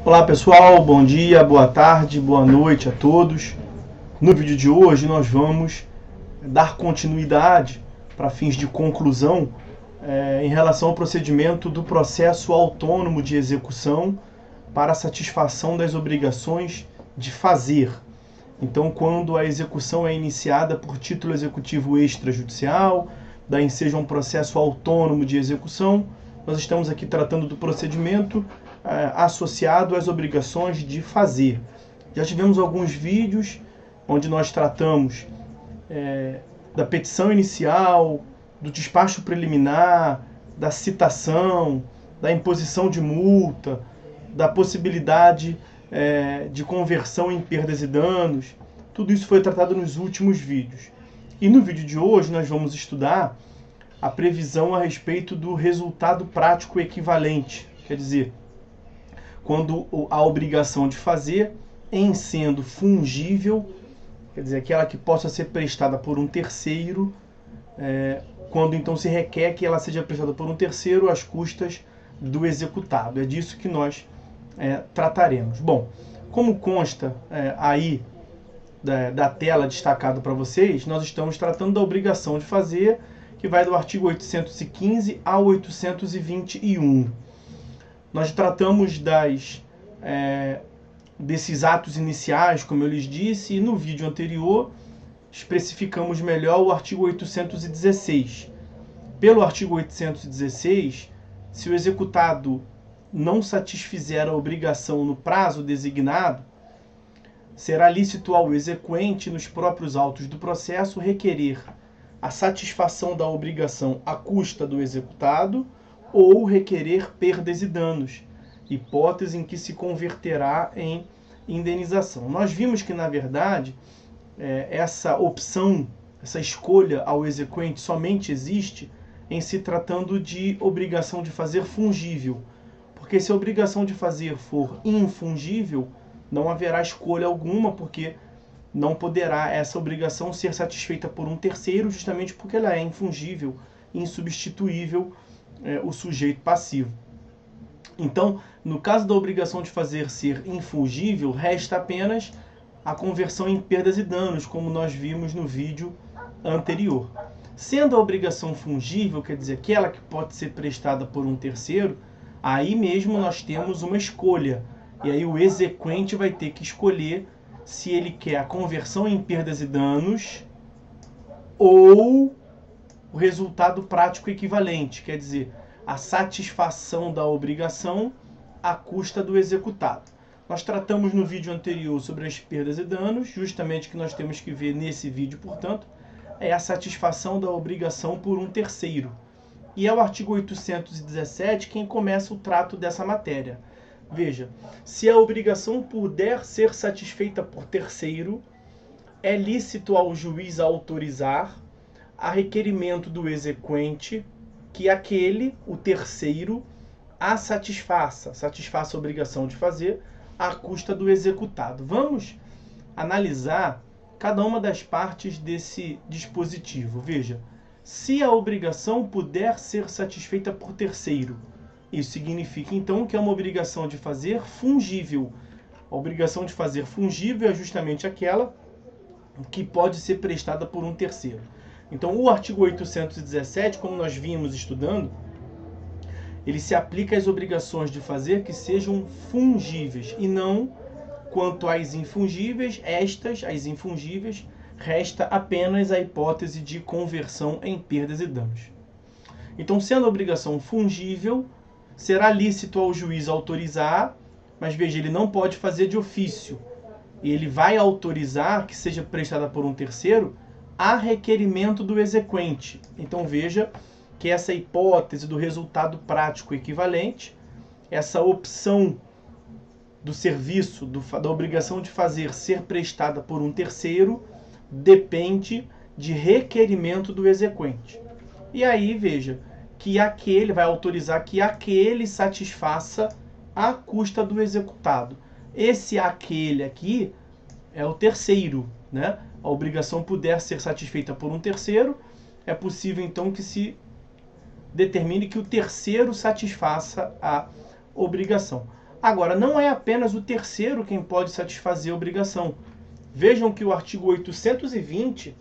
Olá pessoal, bom dia, boa tarde, boa noite a todos. No vídeo de hoje nós vamos dar continuidade para fins de conclusão em relação ao procedimento do processo autônomo de execução para a satisfação das obrigações de fazer. Então, quando a execução é iniciada por título executivo extrajudicial, daí seja um processo autônomo de execução, nós estamos aqui tratando do procedimento associado às obrigações de fazer. Já tivemos alguns vídeos onde nós tratamos da petição inicial, do despacho preliminar, da citação, da imposição de multa, da possibilidade de conversão em perdas e danos. Tudo isso foi tratado nos últimos vídeos. E no vídeo de hoje nós vamos estudar a previsão a respeito do resultado prático equivalente. Quer dizer, quando a obrigação de fazer, em sendo fungível, quer dizer, aquela que possa ser prestada por um terceiro, quando então se requer que ela seja prestada por um terceiro às custas do executado. É disso que nós trataremos. Bom, como consta aí da tela destacado para vocês, nós estamos tratando da obrigação de fazer, que vai do artigo 815 ao 821. Nós tratamos desses atos iniciais, como eu lhes disse, e no vídeo anterior especificamos melhor o artigo 816. Pelo artigo 816, se o executado não satisfizer a obrigação no prazo designado, será lícito ao exequente, nos próprios autos do processo, requerer a satisfação da obrigação à custa do executado ou requerer perdas e danos, hipótese em que se converterá em indenização. Nós vimos que, na verdade, essa opção, essa escolha ao exequente somente existe em se tratando de obrigação de fazer fungível, porque se a obrigação de fazer for infungível, não haverá escolha alguma, porque não poderá essa obrigação ser satisfeita por um terceiro, justamente porque ela é infungível, insubstituível, o sujeito passivo. Então, no caso da obrigação de fazer ser infungível, resta apenas a conversão em perdas e danos, como nós vimos no vídeo anterior. Sendo a obrigação fungível, quer dizer, aquela que pode ser prestada por um terceiro, aí mesmo nós temos uma escolha. E aí o exequente vai ter que escolher se ele quer a conversão em perdas e danos ou o resultado prático equivalente, quer dizer, a satisfação da obrigação à custa do executado. Nós tratamos no vídeo anterior sobre as perdas e danos, justamente o que nós temos que ver nesse vídeo, portanto, é a satisfação da obrigação por um terceiro. E é o artigo 817 quem começa o trato dessa matéria. Veja, se a obrigação puder ser satisfeita por terceiro, é lícito ao juiz autorizar, a requerimento do exequente, que aquele, o terceiro, a satisfaça a obrigação de fazer à custa do executado. Vamos analisar cada uma das partes desse dispositivo. Veja, se a obrigação puder ser satisfeita por terceiro, isso significa então que é uma obrigação de fazer fungível. A obrigação de fazer fungível é justamente aquela que pode ser prestada por um terceiro. Então, o artigo 817, como nós vimos estudando, ele se aplica às obrigações de fazer que sejam fungíveis e não quanto às infungíveis. As infungíveis, resta apenas a hipótese de conversão em perdas e danos. Então, sendo a obrigação fungível, será lícito ao juiz autorizar, mas veja, ele não pode fazer de ofício. Ele vai autorizar que seja prestada por um terceiro a requerimento do exequente. Então veja que essa hipótese do resultado prático equivalente, essa opção do serviço, da obrigação de fazer ser prestada por um terceiro, depende de requerimento do exequente. E aí veja que aquele vai autorizar que aquele satisfaça a custa do executado. Esse aquele aqui é o terceiro, né? A obrigação puder ser satisfeita por um terceiro, é possível então que se determine que o terceiro satisfaça a obrigação. Agora, não é apenas o terceiro quem pode satisfazer a obrigação. Vejam que o artigo 820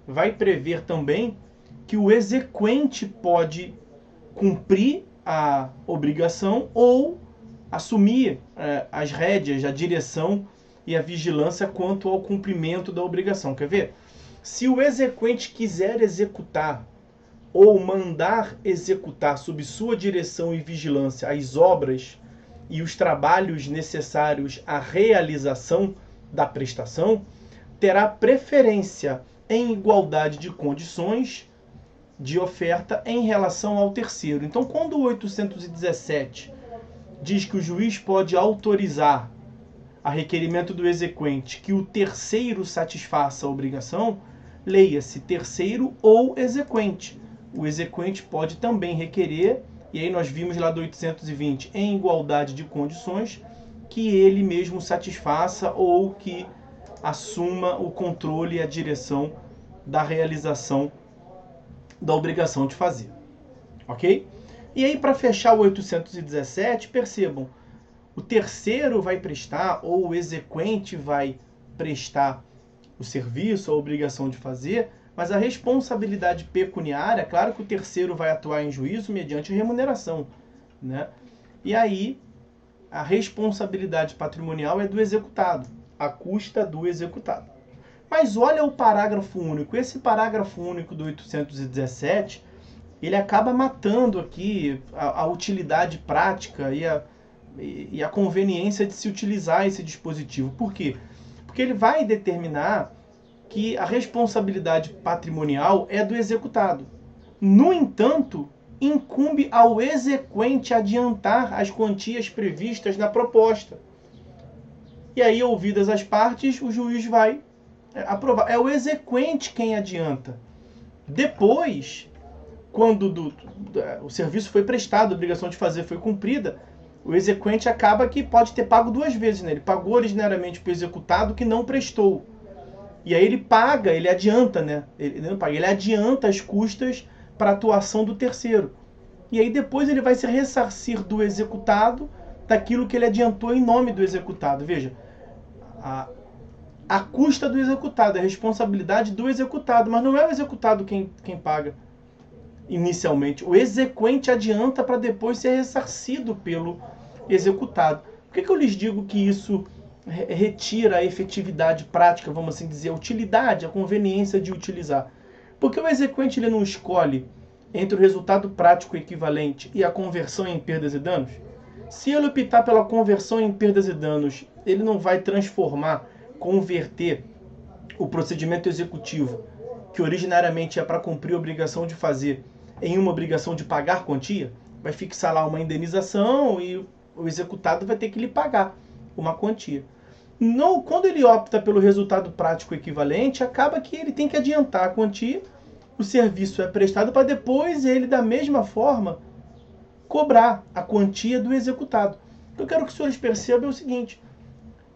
vai prever também que o exequente pode cumprir a obrigação ou assumir as rédeas, a direção e a vigilância quanto ao cumprimento da obrigação. Quer ver? Se o exequente quiser executar ou mandar executar sob sua direção e vigilância as obras e os trabalhos necessários à realização da prestação, terá preferência em igualdade de condições de oferta em relação ao terceiro. Então, quando o 817 diz que o juiz pode autorizar a requerimento do exequente que o terceiro satisfaça a obrigação, leia-se terceiro ou exequente. O exequente pode também requerer, e aí nós vimos lá do 820, em igualdade de condições, que ele mesmo satisfaça ou que assuma o controle e a direção da realização da obrigação de fazer. Ok? E aí, para fechar o 817, percebam, o terceiro vai prestar, ou o exequente vai prestar o serviço, a obrigação de fazer, mas a responsabilidade pecuniária, claro que o terceiro vai atuar em juízo mediante remuneração, né? E aí, a responsabilidade patrimonial é do executado, à custa do executado. Mas olha o parágrafo único. Esse parágrafo único do 817, ele acaba matando aqui a utilidade prática e a conveniência de se utilizar esse dispositivo. Por quê? Porque ele vai determinar que a responsabilidade patrimonial é do executado. No entanto, incumbe ao exequente adiantar as quantias previstas na proposta. E aí, ouvidas as partes, o juiz vai aprovar. É o exequente quem adianta. Depois, quando o serviço foi prestado, a obrigação de fazer foi cumprida, o exequente acaba que pode ter pago duas vezes, né? Ele pagou originariamente para o executado que não prestou. E aí ele paga, ele adianta, né? Ele adianta as custas para a atuação do terceiro. E aí depois ele vai se ressarcir do executado daquilo que ele adiantou em nome do executado. Veja, a custa do executado, a responsabilidade do executado, mas não é o executado quem paga inicialmente. O exequente adianta para depois ser ressarcido pelo executado. Por que eu lhes digo que isso retira a efetividade prática, vamos assim dizer, a utilidade, a conveniência de utilizar? Porque o exequente ele não escolhe entre o resultado prático equivalente e a conversão em perdas e danos. Se ele optar pela conversão em perdas e danos, ele não vai converter o procedimento executivo, que originariamente é para cumprir a obrigação de fazer, em uma obrigação de pagar quantia. Vai fixar lá uma indenização e o executado vai ter que lhe pagar uma quantia. Não, quando ele opta pelo resultado prático equivalente, acaba que ele tem que adiantar a quantia, o serviço é prestado para depois ele, da mesma forma, cobrar a quantia do executado. Eu quero que os senhores percebam o seguinte: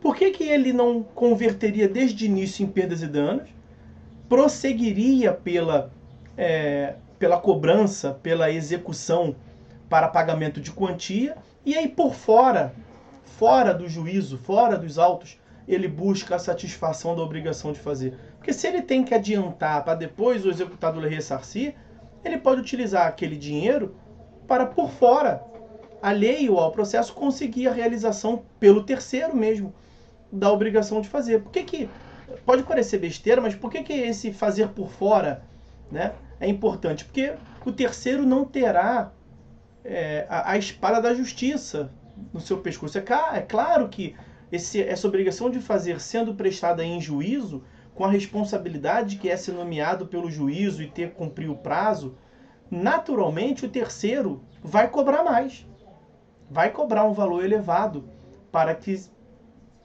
por que ele não converteria desde o início em perdas e danos, prosseguiria pela cobrança, pela execução para pagamento de quantia, e aí por fora do juízo, fora dos autos, ele busca a satisfação da obrigação de fazer? Porque se ele tem que adiantar para depois o executado lhe ressarcir, ele pode utilizar aquele dinheiro para por fora, alheio ao processo, conseguir a realização pelo terceiro mesmo da obrigação de fazer. Por que pode parecer besteira, mas por que esse fazer por fora, né, é importante? Porque o terceiro não terá a espada da justiça no seu pescoço. É claro que essa obrigação de fazer sendo prestada em juízo, com a responsabilidade que é ser nomeado pelo juízo e ter que cumprir o prazo, naturalmente o terceiro vai cobrar mais. Vai cobrar um valor elevado para que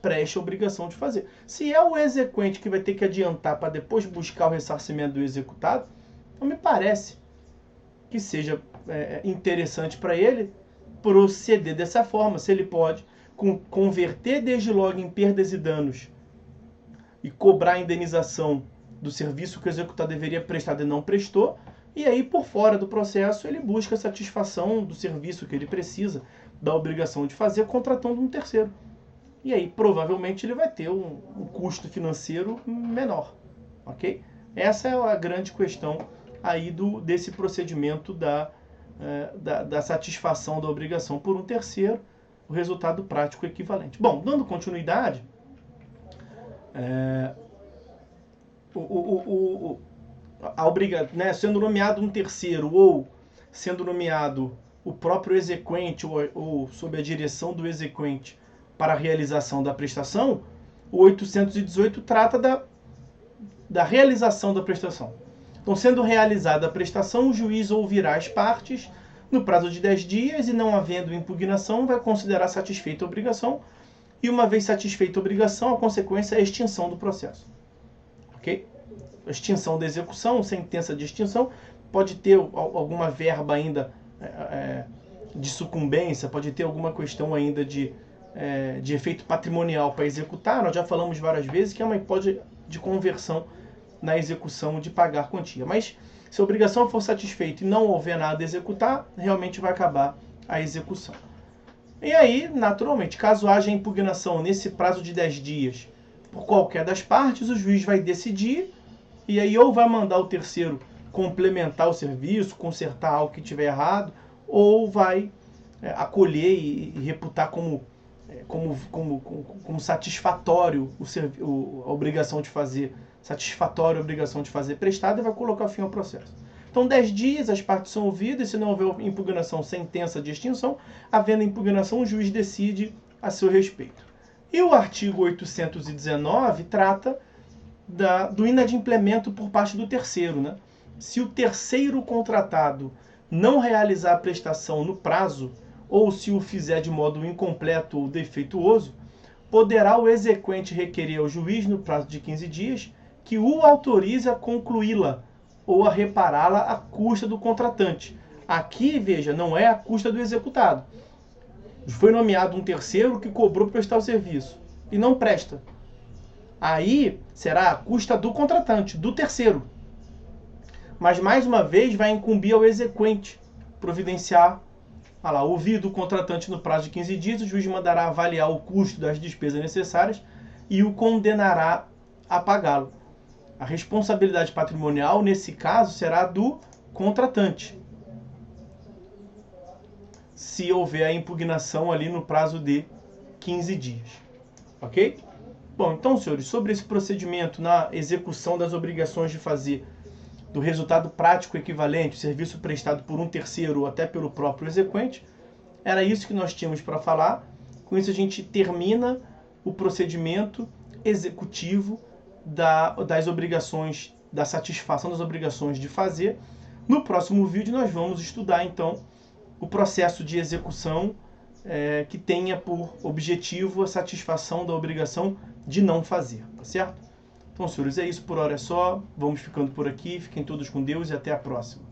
preste a obrigação de fazer. Se é o exequente que vai ter que adiantar para depois buscar o ressarcimento do executado, não me parece que seja interessante para ele proceder dessa forma. Se ele pode converter desde logo em perdas e danos e cobrar a indenização do serviço que o executado deveria prestar e não prestou, e aí por fora do processo ele busca a satisfação do serviço que ele precisa, da obrigação de fazer contratando um terceiro. E aí, provavelmente, ele vai ter um custo financeiro menor, ok? Essa é a grande questão aí desse procedimento da satisfação da obrigação por um terceiro, o resultado prático equivalente. Bom, dando continuidade, sendo nomeado um terceiro ou sendo nomeado o próprio exequente ou sob a direção do exequente para a realização da prestação, o 818 trata da realização da prestação. Então, sendo realizada a prestação, o juiz ouvirá as partes no prazo de 10 dias e, não havendo impugnação, vai considerar satisfeita a obrigação e, uma vez satisfeita a obrigação, a consequência é a extinção do processo. Ok? A extinção da execução, sentença de extinção, pode ter alguma verba ainda de sucumbência, pode ter alguma questão ainda de efeito patrimonial para executar. Nós já falamos várias vezes que é uma hipótese de conversão na execução de pagar quantia. Mas se a obrigação for satisfeita e não houver nada a executar, realmente vai acabar a execução. E aí, naturalmente, caso haja impugnação nesse prazo de 10 dias por qualquer das partes, o juiz vai decidir e aí ou vai mandar o terceiro complementar o serviço, consertar algo que tiver errado, ou vai acolher e reputar como satisfatório a obrigação de fazer, satisfatória a obrigação de fazer prestada e vai colocar fim ao processo. Então, 10 dias, as partes são ouvidas, se não houver impugnação, sentença de extinção. Havendo impugnação, o juiz decide a seu respeito. E o artigo 819 trata do inadimplemento por parte do terceiro, né? Se o terceiro contratado não realizar a prestação no prazo, ou se o fizer de modo incompleto ou defeituoso, poderá o exequente requerer ao juiz, no prazo de 15 dias, que o autorize a concluí-la ou a repará-la à custa do contratante. Aqui, veja, não é a custa do executado. Foi nomeado um terceiro que cobrou para prestar o serviço e não presta. Aí será a custa do contratante, do terceiro. Mas, mais uma vez, vai incumbir ao exequente providenciar. Ouvido o contratante no prazo de 15 dias, o juiz mandará avaliar o custo das despesas necessárias e o condenará a pagá-lo. A responsabilidade patrimonial, nesse caso, será do contratante, se houver a impugnação ali no prazo de 15 dias. Ok? Bom, então, senhores, sobre esse procedimento na execução das obrigações de fazer do resultado prático equivalente, serviço prestado por um terceiro ou até pelo próprio exequente, era isso que nós tínhamos para falar. Com isso a gente termina o procedimento executivo das obrigações, da satisfação das obrigações de fazer. No próximo vídeo nós vamos estudar então o processo de execução que tenha por objetivo a satisfação da obrigação de não fazer, tá certo? Então, senhores, é isso por hora, é só. Vamos ficando por aqui. Fiquem todos com Deus e até a próxima.